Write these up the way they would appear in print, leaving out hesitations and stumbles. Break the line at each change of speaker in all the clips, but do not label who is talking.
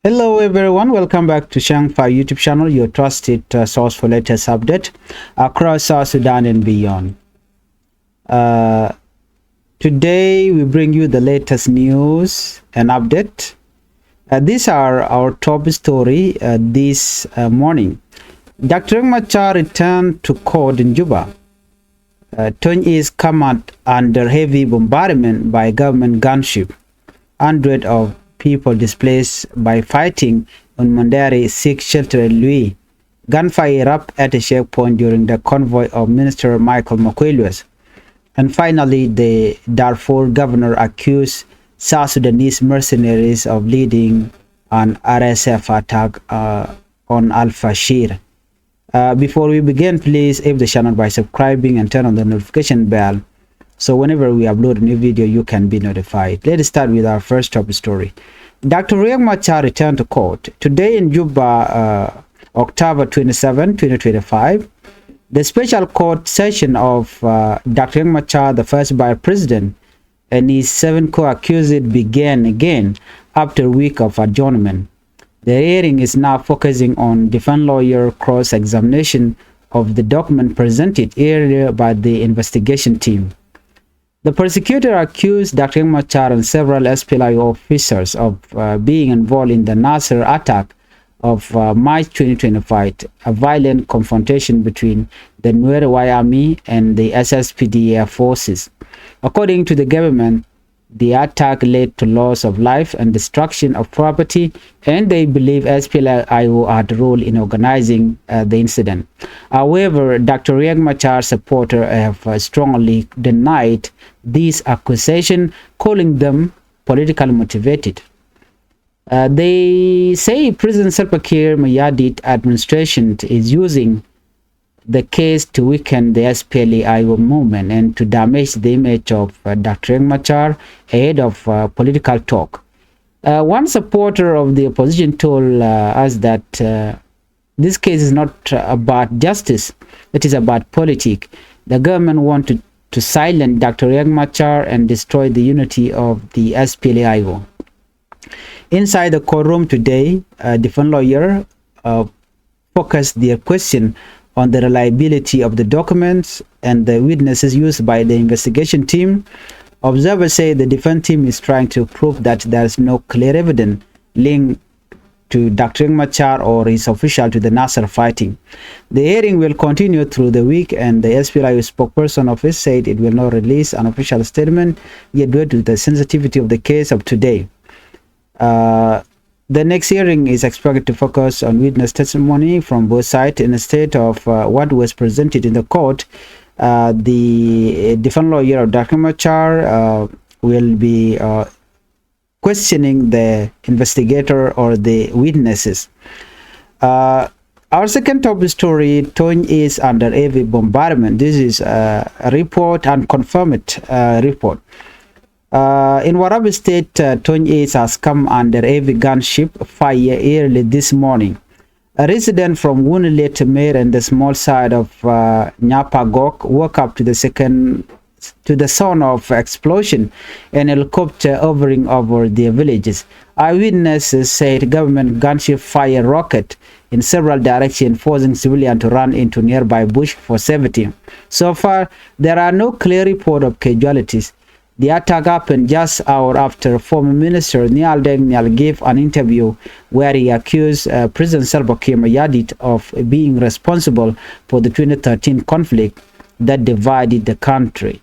Hello everyone, welcome back to Changfied YouTube channel, your trusted source for latest update across South Sudan and beyond. Uh, Today we bring you the latest news and update. These are our top story this morning. Dr. Machar returned to court in Juba. Tonj is come under heavy bombardment by government gunship. Hundreds of people displaced by fighting on Mundri seek shelter in Louis. Gunfire erupted at a checkpoint during the convoy of Minister Michael Makwelius. And finally, the Darfur governor accused South Sudanese mercenaries of leading an RSF attack on Al-Fashir. Before we begin, please help the channel by subscribing and turn on the notification bell, so whenever we upload a new video, you can be notified. Let's start with our first top story. Dr. Riek Machar returned to court today in Juba, October 27, 2025. The special court session of Dr. Riek Machar, the first vice president, and his 7 co-accused began again after a week of adjournment. The hearing is now focusing on defense lawyer cross-examination of the document presented earlier by the investigation team. The prosecutor accused Dr. Machar and several SPLA officers of being involved in the Nasser attack of March 2025, a violent confrontation between the Nuer Army and the SSPDF forces. According to the government, the attack led to loss of life and destruction of property, and they believe SPLA-IO had a role in organizing the incident. However, Dr. Riek Machar supporters have strongly denied these accusations, calling them politically motivated. They say President Salva Kiir Mayardit administration is using the case to weaken the SPLA-IO movement and to damage the image of Dr. Riek Machar ahead of political talk. One supporter of the opposition told us that this case is not about justice, it is about politics. The government wanted to silence Dr. Riek Machar and destroy the unity of the SPLA-IO. Inside the courtroom today, defense lawyer focused their question on the reliability of the documents and the witnesses used by the investigation team. Observers say the defense team is trying to prove that there is no clear evidence linked to Dr. Machar or his official to the Nasser fighting. The hearing will continue through the week, and the SPLA spokesperson office said it will not release an official statement yet due to the sensitivity of the case of today. The next hearing is expected to focus on witness testimony from both sides instead of what was presented in the court. The defense lawyer of Dr. Machar will be questioning the investigator or the witnesses. Our second top story, Tonj is under heavy bombardment. This is a report, unconfirmed report. In Warab State, Tonj has come under heavy gunship fire early this morning. A resident from Wunilet Mer and the small side of Nyapagok woke up to the sound of explosion and helicopter hovering over their villages. Eyewitnesses said government gunship fire rocket in several directions, forcing civilians to run into nearby bush for safety. So far, there are no clear reports of casualties. The attack happened just hours after former Minister Nial Deng Nial gave an interview where he accused President Salva Kiir Mayardit of being responsible for the 2013 conflict that divided the country.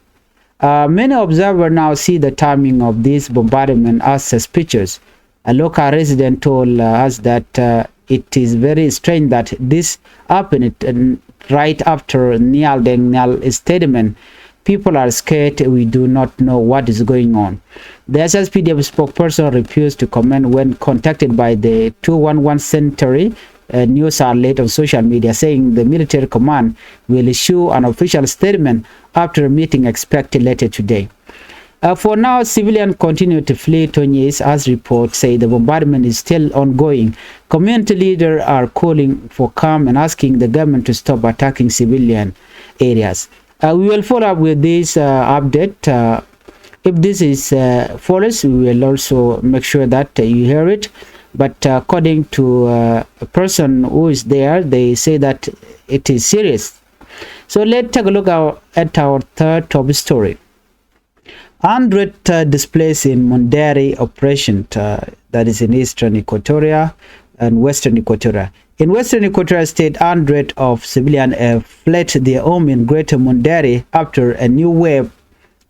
Many observers now see the timing of this bombardment as suspicious. A local resident told us that it is very strange that this happened right after Nial Deng Nial's statement. People are scared. We do not know what is going on. The SSPDF spokesperson refused to comment when contacted by the 211 Century news outlet on social media, saying the military command will issue an official statement after a meeting expected later today. For now, civilians continue to flee Tonj, as reports say the bombardment is still ongoing. Community leaders are calling for calm and asking the government to stop attacking civilian areas. We will follow up with this update. If this is false, we will also make sure that you hear it. but according to a person who is there, they say that it is serious. So let's take a look at our third top story. 100 displaced in Mundri operation, that is in eastern Equatoria and western Equatoria. In western Equatoria state, 100 of civilians have fled their home in Greater Mundri after a new wave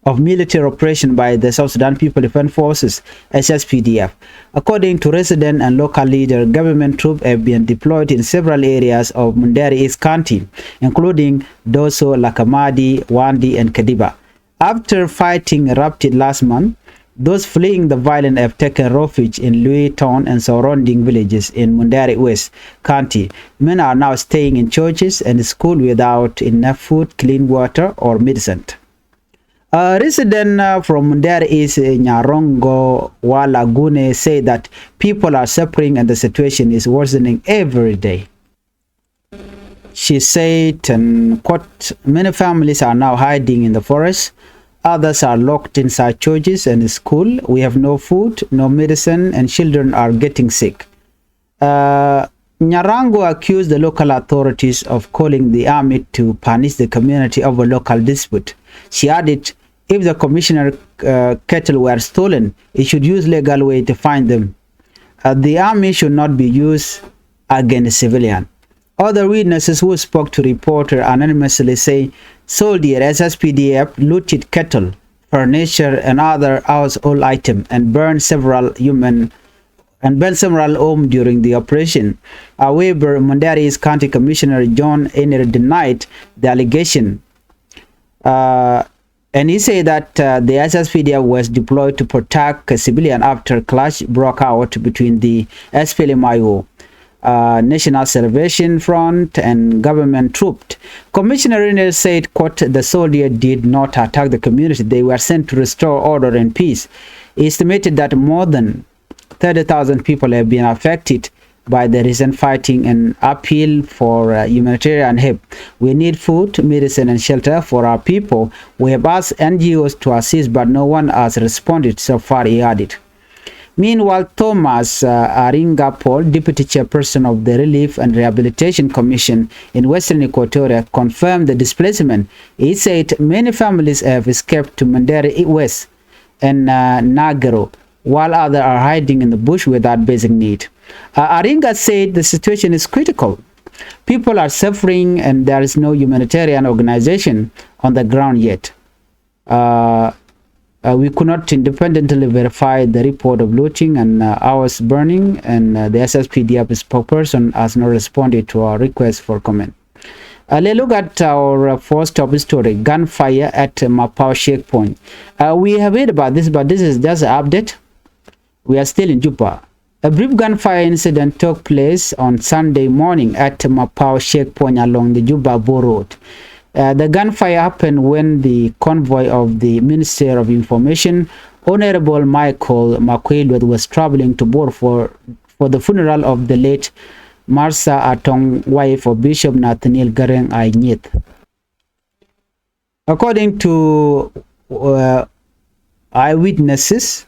of military operation by the South Sudan People Defense Forces, SSPDF. According to resident and local leader, government troops have been deployed in several areas of Mundri East County, including Doso, Lakamadi, Wandi, and Kadiba. After fighting erupted last month, those fleeing the violence have taken refuge in Louis Town and surrounding villages in Mundri West County. Men are now staying in churches and schools without enough food, clean water, or medicine. A resident from Mundri East, Nyarongo Walagune, say that people are suffering and the situation is worsening every day. She said, and quote, many families are now hiding in the forest. Others are locked inside churches and school. We have no food, no medicine, and children are getting sick. Nyarango accused the local authorities of calling the army to punish the community over local dispute. She added, if the commissioner cattle were stolen, it should use legal way to find them. The army should not be used against civilians. Other witnesses who spoke to reporter anonymously say soldiers SSPDF looted cattle, furniture, and other household items and burned several homes during the operation. However, Mundri East County Commissioner John Enner denied the allegation. And he said that the SSPDF was deployed to protect civilians after clash broke out between the SPLMIO, National Salvation Front, and government troops. Commissioner Renner said, quote, the soldiers did not attack the community. They were sent to restore order and peace. He estimated that more than 30,000 people have been affected by the recent fighting and appeal for humanitarian help. We need food, medicine, and shelter for our people. We have asked NGOs to assist, but no one has responded so far, he added. Meanwhile, Thomas Aringa Paul, deputy chairperson of the Relief and Rehabilitation Commission in Western Equatoria, confirmed the displacement. He said many families have escaped to Mundri West and Nagero, while others are hiding in the bush without basic need. Aringa said the situation is critical. People are suffering and there is no humanitarian organization on the ground yet. We could not independently verify the report of looting and hours burning, and the SSPDF spokesperson has not responded to our request for comment. Let's look at our first top story, gunfire at Mapao checkpoint. We have heard about this, but this is just an update. We are still in Juba. A brief gunfire incident took place on Sunday morning at Mapao checkpoint along the Juba-Bo Road. The gunfire happened when the convoy of the Minister of Information, Honorable Michael Makwelwet, was traveling to Bor for the funeral of the late Marsa Atong, wife of Bishop Nathaniel Gareng Ainyet. According to eyewitnesses,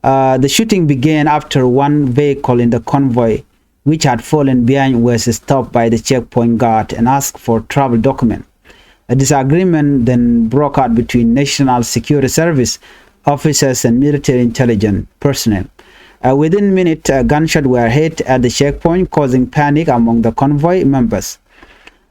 the shooting began after one vehicle in the convoy, which had fallen behind, was stopped by the checkpoint guard and asked for travel document. A disagreement then broke out between National Security Service officers and military intelligence personnel. Within minutes, gunshots were hit at the checkpoint, causing panic among the convoy members.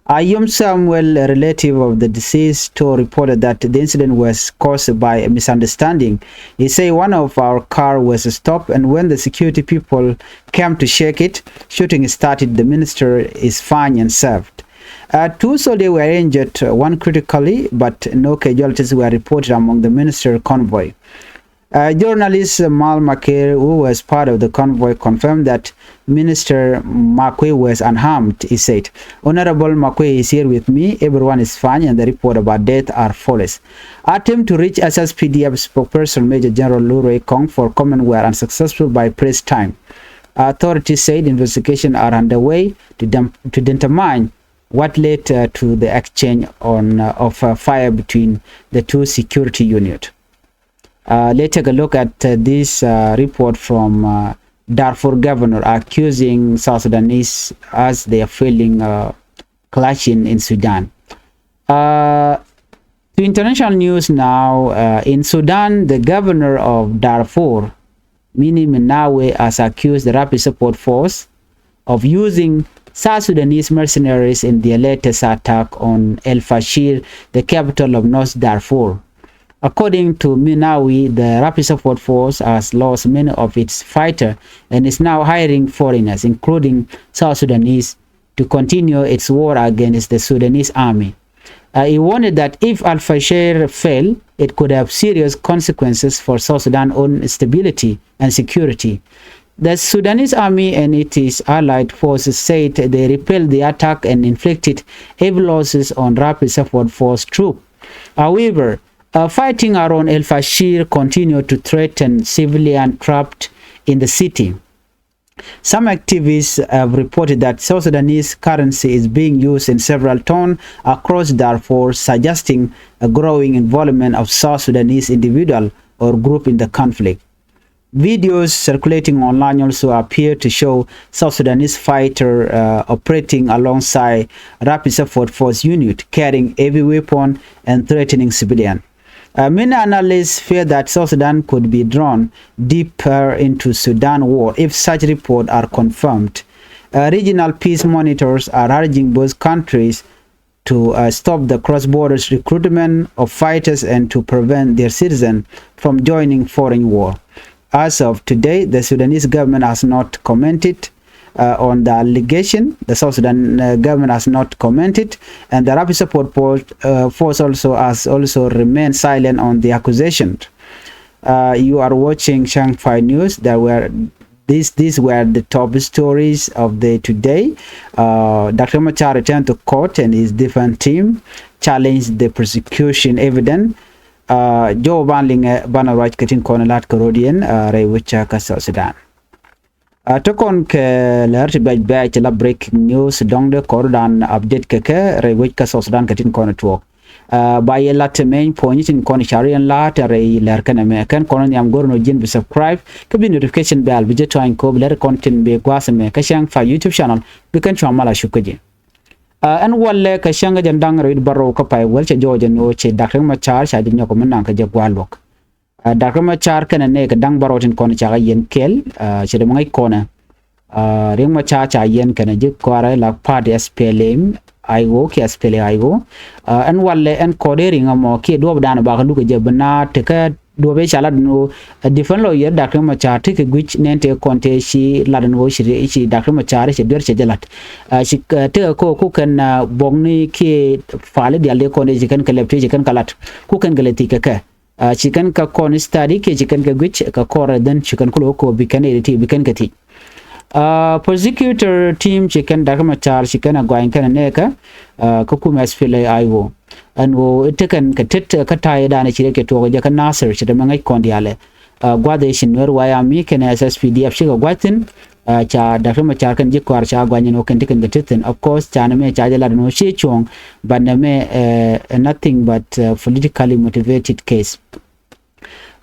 Ayum Samuel, a relative of the deceased, reported that the incident was caused by a misunderstanding. He said one of our car was stopped, and when the security people came to check it, shooting started. The minister is fine and served. Two soldiers were injured, one critically, but no casualties were reported among the minister convoy. Journalist Mal Machar, who was part of the convoy, confirmed that Minister Makwe was unharmed. He said, Honorable Makwe is here with me. Everyone is fine, and the report about death are false. Attempt to reach SSPDF spokesperson Major General Luroy Kong for comment were unsuccessful by press time. Authorities said investigations are underway to determine what led to the exchange of fire between the two security units. Let's take a look at this report from Darfur governor accusing South Sudanese as they are failing clashing in Sudan. To international news now, in Sudan, the governor of Darfur, Mini Minawe, has accused the Rapid Support Force of using South Sudanese mercenaries in their latest attack on El Fashir, the capital of North Darfur. According to Minawi, the Rapid Support Force has lost many of its fighters and is now hiring foreigners, including South Sudanese, to continue its war against the Sudanese army. He warned that if Al Fashir fell, it could have serious consequences for South Sudan's own stability and security. The Sudanese army and its allied forces said they repelled the attack and inflicted heavy losses on Rapid Support Force troops. However, fighting around El Fashir continued to threaten civilians trapped in the city. Some activists have reported that South Sudanese currency is being used in several towns across Darfur, suggesting a growing involvement of South Sudanese individual or group in the conflict. Videos circulating online also appear to show South Sudanese fighter operating alongside Rapid Support Force unit, carrying heavy weapons and threatening civilians. Many analysts fear that South Sudan could be drawn deeper into Sudan war if such reports are confirmed. Regional peace monitors are urging both countries to stop the cross-border recruitment of fighters and to prevent their citizens from joining foreign war. As of today, the Sudanese government has not commented on the allegation. The South Sudan government has not commented, and the Rapid Support Force also has remained silent on the accusation. You are watching Changfied News. These were the top stories of the today. Dr. Machar returned to court and his defense team challenged the prosecution evidence. Joe Banling Banaraj Katin Konalat Karodian Rewicha ka South Sudan. Tokon ke lerti baj la breaking news dong de kordan update ke Rewich ka South Sudan Katin Kona Twok. By a lot main point in Konisharian lat re lerkan American konon yam gorno jin be subscribe ke be notification bell be join ko ler content be gwasame ka Changfied YouTube channel be kan chamala shukaje. And walle ka shanga jandang read baro ka pai wel che joje no che Dr. Machar sha dinyo ko menang ka je gwalok. Dr. Machar kana ne ka dang barotin kono cha yen kel che de ngai kona Riek Machar cha yen kana je kwara la party SPLM aigo ki SPLM aigo and walle and kodering amo ki do dana ba ka lu ka je bana te ka do be chala no different lawyer Dr. Machar take which nente konte shi ladan wo shi Dr. Machar shi der che jalat shi te ko ku kan bongni ki fale diale konde ji kan kalepte ji kan kalat ku kan galati ka chicken ka kon study ke chicken ka gwich ka kora dan chicken kulo ko bikan editi bikan kati prosecutor team chicken Dr. Machar chicken agwain kan ne ka ku mes file aiwo and wo taken ka tit ka tayi da ne chire ke to ga kan nasir chire mangai kon diale gwade shin wer waya mi kan SSPDF shi ga gwatin cha Dr. Machar kan ji kwar cha gwanyin o kan tikan gatin of course cha na me cha jala no she chong but na me nothing but politically motivated case.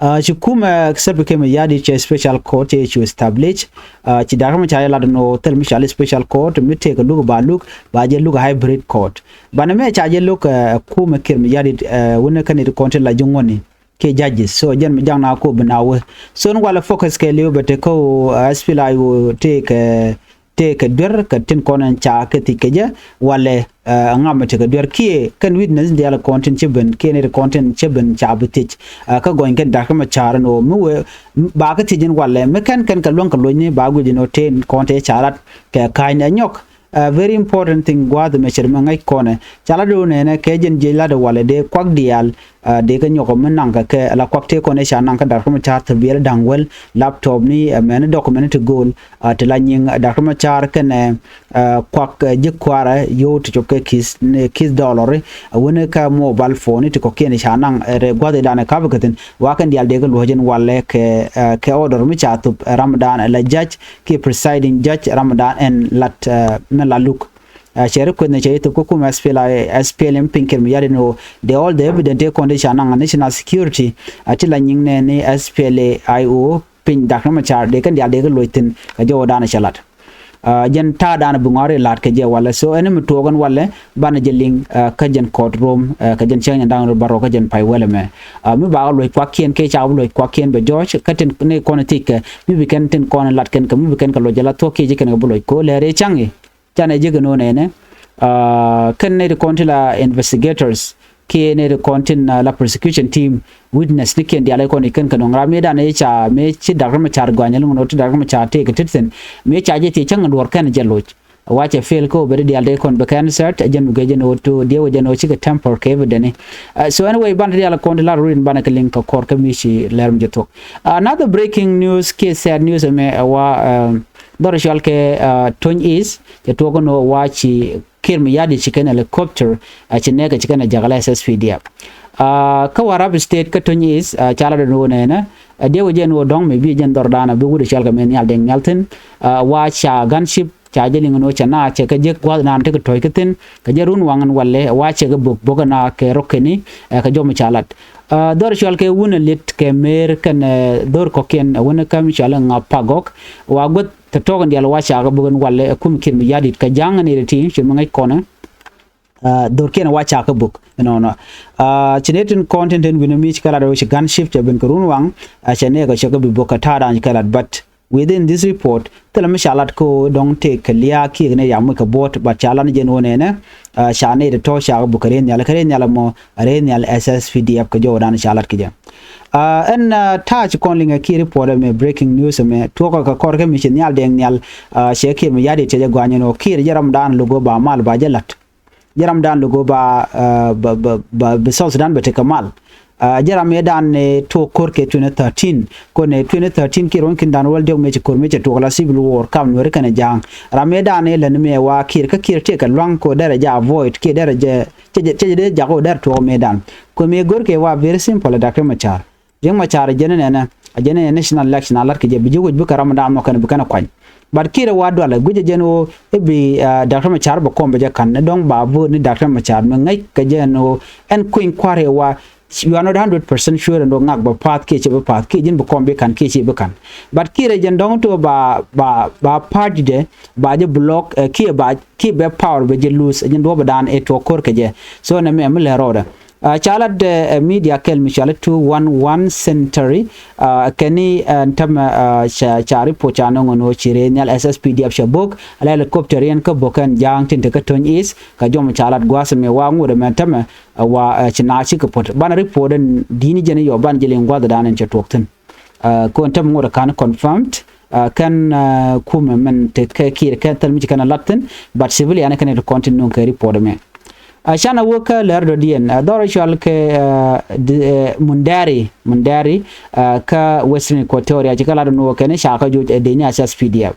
Chukuma sabu kema yadi cha special court to establish chi Dr. Machar la no tel mishal special court mi take a look ba je look hybrid court ba na me cha je look kuma kema yadi wona kan it content la jungoni ke judges so jan mi jang na ko binawe so no wala focus ke lew bete ko aspila yo take der ka tin konan cha ke tikeja wala ngam te ka der ki kan witness dia la content cheben ke ne content cheben cha bitich ka goin kan Dr. Machar no mu ba ka tijin wala me kan ka lon ka lon ni ba gu no ten content charat ke kain anyok very important thing gwa the measure mangai kone chala do ne ke jen jela de wala de kwak dial de ka nyoko menang ka ke la kwak te kone sha nang ka Dr. Machar te biel dangwel laptop ni men document to goal te la nying Dr. Machar ken kwak je kwara yo to ke kis dollar wona ka mobile phone to ko ken sha nang re gwa de dana ka bakaten wa kan dial de ka lojen wala ke order mi cha tu Ramadan la judge ke presiding judge Ramadan and lat la look share ko ne chayto ko kuma SPLM pinker mi yari no de all the evident condition ang national security atila nying ne SPLA IO pin dak ma char de kan dia de loitin ka jo dana chalat jen ta dana bungare lat ke je wala so ene mutogan wala bana jeling ka jen courtroom ka jen chang dang baro ka jen pai wala me mi ba loi kwa kien ke cha loi kwa kien be george ka ten ne konatik mi bi kan ten kon lat ken ka mi bi kan ka lo jala to ke je ken ga loi ko le re changi chane je no ne kan ne kontila investigators ke ne kontin la prosecution team witness ni ken dia le kon ikan kan ngra me da ne cha me chi da ma char gwanyal no to da ma cha te ke titsen me cha je te chang dor kan je loch wache fail ko be dia le kon be kan cert jen ge jen o to dia je no chi ke temper ke evidence so anyway ban dia la kon la ruin ban ka link ko kor ka mi chi lerm je tok another breaking news ke sad news me wa dor shal ke Tonj is je to ko no wachi kirmi yadi chicken helicopter chineka chicken jagala SSPDF ka warab state ka Tonj is chala do ne na dia wajen wo dong me bi jen dordana bi wudu chalka men yal deng yalten wa cha gunship cha jeling no chana che ka je kwa nan te ka toy katin ka jarun wangan walle wa che ga bok bogana ke rokeni ka jom chalat dor chal ke wuna lit ke mer kan dor ko ken wona kam chala nga pagok wa got ta togan dia wa cha ga bogan walle kum kin mi yadit ka jang ne ti chin ngai kona dor ken wa cha ka bok no chinetin content en wina mi kala do chi gunship te ben kurun wang chane ga cha ga bi bokata dan kala but within this report tala mishalat ko dong te klia ki ne yamu ka bot ba chala ne jeno ne na shane de to sha bu karen yala karen yala mo aren yala SSPDF ka jo dan shalat ki ja en touch calling a key report me breaking news me to ka kor ka mission yal deng yal she ki me yadi te gwanyo no ki jaram dan lugo ba mal ba jalat jaram dan lugo ba South Sudan ba te kamal jaram dan ne to kor ke 2013 ko ne 2013 ki ron kin dan wal dog me kor me to la civil war kam no rekane jang ramadan ne len me wa kir ka kir te ka long ko daraja avoid ki daraja te de jago dar to medan ko me gor ke wa very simple Dr. Machar jeng Machar jene national election alar ke je bi jogo bu ramadan no kan bu kana kwan bar kire wa dole guje jeno bi Dr. Machar ba kombe je kan dong ba bu ni Dr. Machar no ngai ka jeno en queen kware wa you are not 100% sure and ngak ba path ke che ba path ke jin ba kombe kan ke che ba kan but kire jen dong to ba party de ba je block ki be power be je lose jin do ba dan e to kor ke je so na me le roda chalad media kel michalet 211 century keni tam chari pochano ngono chire nyal SSPDF shabok ala helicopter yen ka bokan jang tin ka Tonj is ka jom chalat gwas me wa ngure men tam wa china chi ka pot ban report dini jene yo ban jelen gwada danen chatokten ko tam ngore kan confirmed kan kuma men te ka kir ka tal mi kana latten but civilian kan continue ka report me shana woka lerdo dien doro chal ke mundari ka western equatoria chikala no kene shaka jo de nya SSPDF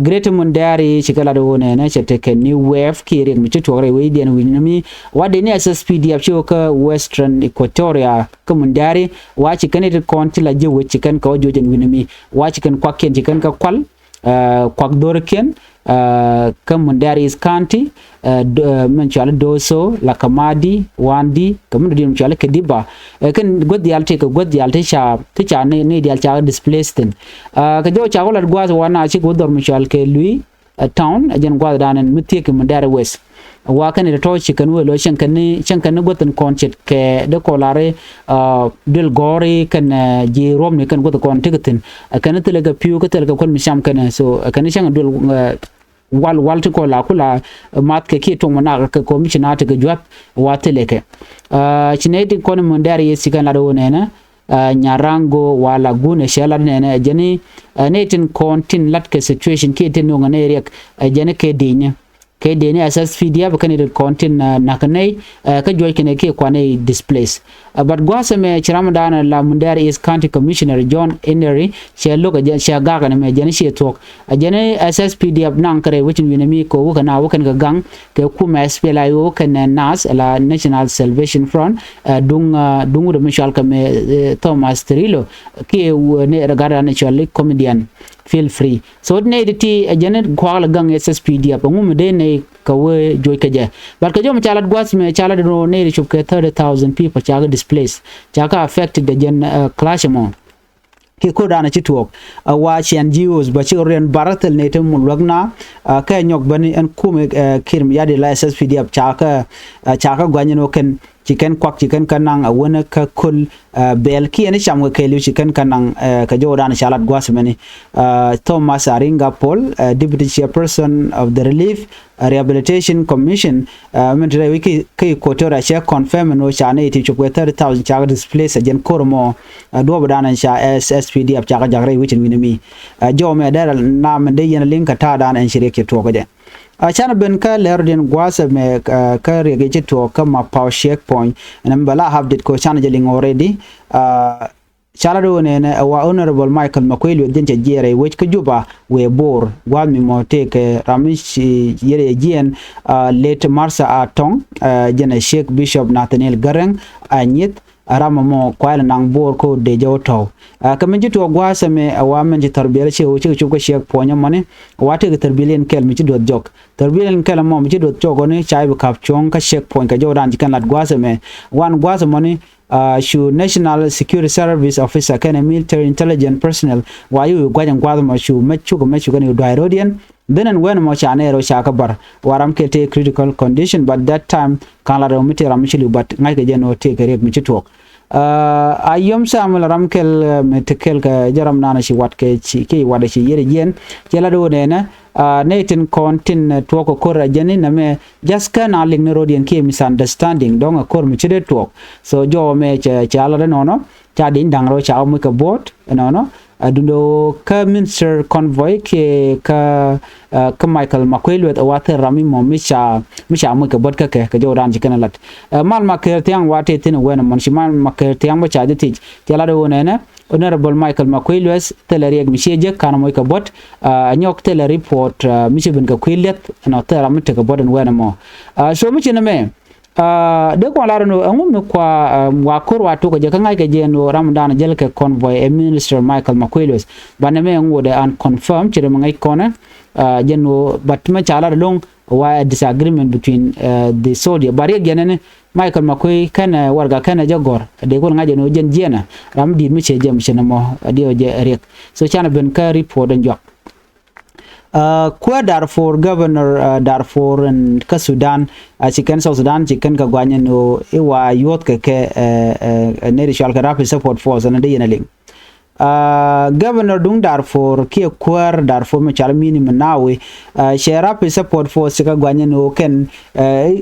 great mundari chikala do ne na chete ke new wave kiri mi chitore we dien winami wade ni SSPDF choka western equatoria ka mundari wa chikane de kontila je we chikan ka jo jen winami wa chikan kwa ken chikan ka kwal kwa dorken ka mundari is county menchal doso la kamadi wandi kamun di menchal kediba kan god yalte ka god yalte cha ne dial cha displacement ka jo cha wala gwa wana chi godor menchal ke lui town ajen gwa danen mutie ke mundari west wa kan to chi kan we lo shan kan gotan concert ke de kolare dil gori kan ji rom ne kan god kon tigatin kan telega piu ka telega kon misham kan so kan shan dul wal to ko la kula mat ke ki to mona ka commissioner ta gajwat wa teleke chineti kon mundari yesikan la do ne na nyarango wala gune shela ne jeni netin kontin lat ke situation ke tin ngane rek jeni ke dinya ke deni SSPDF kan it content nakanai ka joy kene ke kwane displace but gwasa me chiramdana la mundari is county commissioner John Enery she look ajen she gaga ne me jeni she talk ajene SSPDF nan kare wichin winami ko kana wakan ga gang ke kuma SPLA yo kan nas la National Salvation Front dung de michal kame Thomas Trillo ke ne regara national comedian feel free so ne diti ajene kwala gang SSPDF ngum de ne kawe joy kaje bar ka jom chalat gwas me chalat no ne chup ke 30,000 people chaga displaced chaga affected the gen clash mo ki ko dana ci tok wa ci NGOs ba ci ren baratel ne te mun wagna ka nyok bani en kume kirm ya de la SSPDF chaka gwanyo ken chicken kwak chicken kanang wona ka kul bel ki ene cham ka lu chicken kanang ka jodan shalat gwasmeni Thomas Aringa Paul deputy chairperson of the Relief Rehabilitation Commission mentre wiki ki kotora che confirm no chane ti chukwe 30,000 chaga displace gen kormo do badana sha SSPDF chaga jagre wichin winimi jo me dara na mende yen link ta dan en shirye ke to gode chana ben ka lerden gwasa me ka rege to ka ma power checkpoint and bala have it ko chana jeling already chala do ne wa honorable Michael Makweli den je jere which ka juba we bor wa mi mo te ke ramish yere jen late Marsa Atong jena Sheikh Bishop Nathaniel Garang anyit arama mo kwala nang bor ko de joto kamen to gwasa me wa men je tarbiyar che o che ko Sheikh ponya mane wa te tarbilen kel mi ci do jok tarbilen kel mo mi ci do jogo ne chai bu kap chong ka Sheikh point ka jodan ji kan lat gwasa me wan gwasa mane shu National Security Service Officer kana military intelligence personnel wa yu gwajan gwasa ma shu mechu ko mechu kan Dairodian then and when mo chanero shakabar waram ke te critical condition but that time kala ro miti ram chilu but ngai ke jeno te ke rek mi chitok ayom samul ramkel metekel ka jaram nana shi wat ke chi ke wada shi yere jen jela do ne na netin kontin to ko kor jeni na me just kan aling ne rodien ke misunderstanding dong a kor mi chide to so jo me chala no no cha din dang ro cha mu ka bot no no adundo ka minister convoy ke ka Michael Makweli at water rami mo misha mo ka bot ka joran jikana lat mal maker tiang wate tin wena man shiman maker tiang mo cha diti tela do ne honorable Michael Makweli teleri ag misheje kana mo ka bot nyok tele report mishibin ka kwilet no tera mo ka bot wena mo so mi chine me de ko la no ngum kwa wa kor wa to ko je kan ga je no ramadan jel ke convoy e minister Michael Makweli baname ngode an confirm chire mo ngai kona jeno batma chala long wa disagreement between the soldier bari genene Michael Makweli kana warga kana jagor de ko ngaje no jen jena ram di mi che jem chena mo dio je Riek so chana ben ka report en jok kwa Darfur governor Darfur and ka Sudan chicken South Sudan chicken ka gwanya no iwa yot ke ne ritual ka rapid support force and de yenaling governor dung Darfur ki kwar Darfur me chala minimum nawe share rapid support force ka gwanya no ken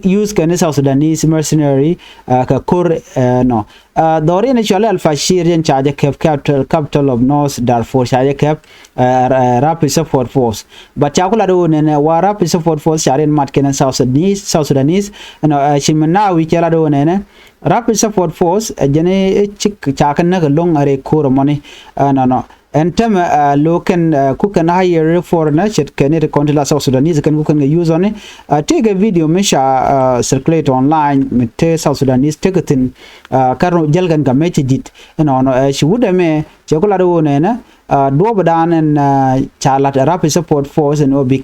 use kan South Sudanese mercenary ka kur no dori ne chala Al Fashir jen charge capital of North Darfur charge cap rapid support force but chakula do ne wa rapid support force share mat ken South Sudanese no shimna wi chala do ne rapid support force jene chik chakan na long are kur money no and tem loken kukan hire for na chet kan it kontila South Sudanese kan kukan use on it take a video misha circulate online mit South Sudanese take it in karo jalgan ga meti dit no she would me chekula do ne na do badan and chalat rapid support force and we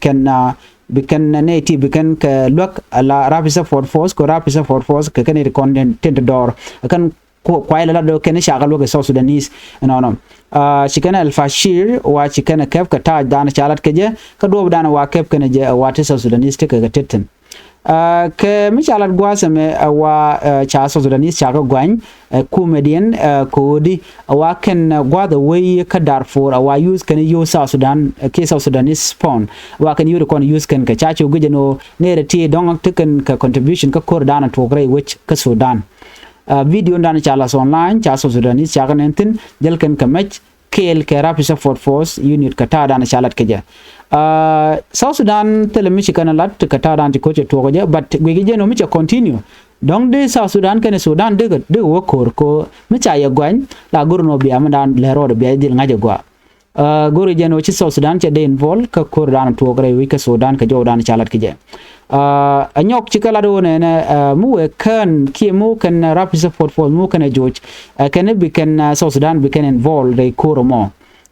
can native can look la rapid support force ko rapid support force ka kan it content door kan kwai la do ken shagal wo South Sudanese no chicken Al Fashir wa chicken kep ka ta dan chalat ke je ka do dan wa kep ken je wa South Sudanese te ka tetten ke mi chalat gwasa me wa cha South Sudanese cha ka gwan comedian ko di wa ken gwa the way ka Darfur wa use kan yo South Sudan ke South Sudanese spawn wa kan yu kon use kan ka cha chu guje no ne re ti dong te kan ka contribution ka kor dan to gre which ka Sudan video dan chala online cha South Sudanese cha kan entin jel kan ka match kel ke rapid support force unit ka ta dan chalat ke je South Sudan tele mi kana lat ka ta dan ko che to je but we je no mi continue dong de South Sudan kan Sudan de wo kor ko mi cha ya gwan la gurno bi am dan le ro de bi dil ngaje gwa guru je no chi South Sudan che de involve ka kor dan to gre wi ka Sudan ka jo dan chalat ke je anyok chikala do ne mu kan ki mu kan rapid support force mu kan George kan be kan South Sudan be kan involve de koromo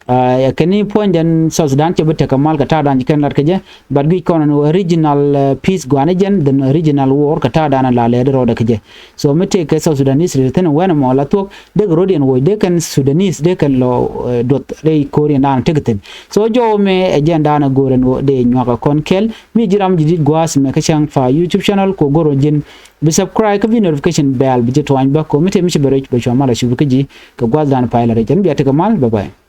ya kani point den South Sudan ke bete kamal kata dan kan lar keje but gi kon original peace gwanajen den original war kata dan la le ro da keje so mete ke South Sudanese reten wana mo la tok de rodien wo de kan Sudanese de kan lo dot re korean dan tegeten so jo me agenda na goren wo de nyaka kon kel mi jiram jidit gwas me ka Changfied YouTube channel ko goro jin be subscribe ka notification bell bi to an ba ko mete mi shi bare ba cho mala shi bukaji ka gwas dan pa la re jan bi ta kamal bye bye.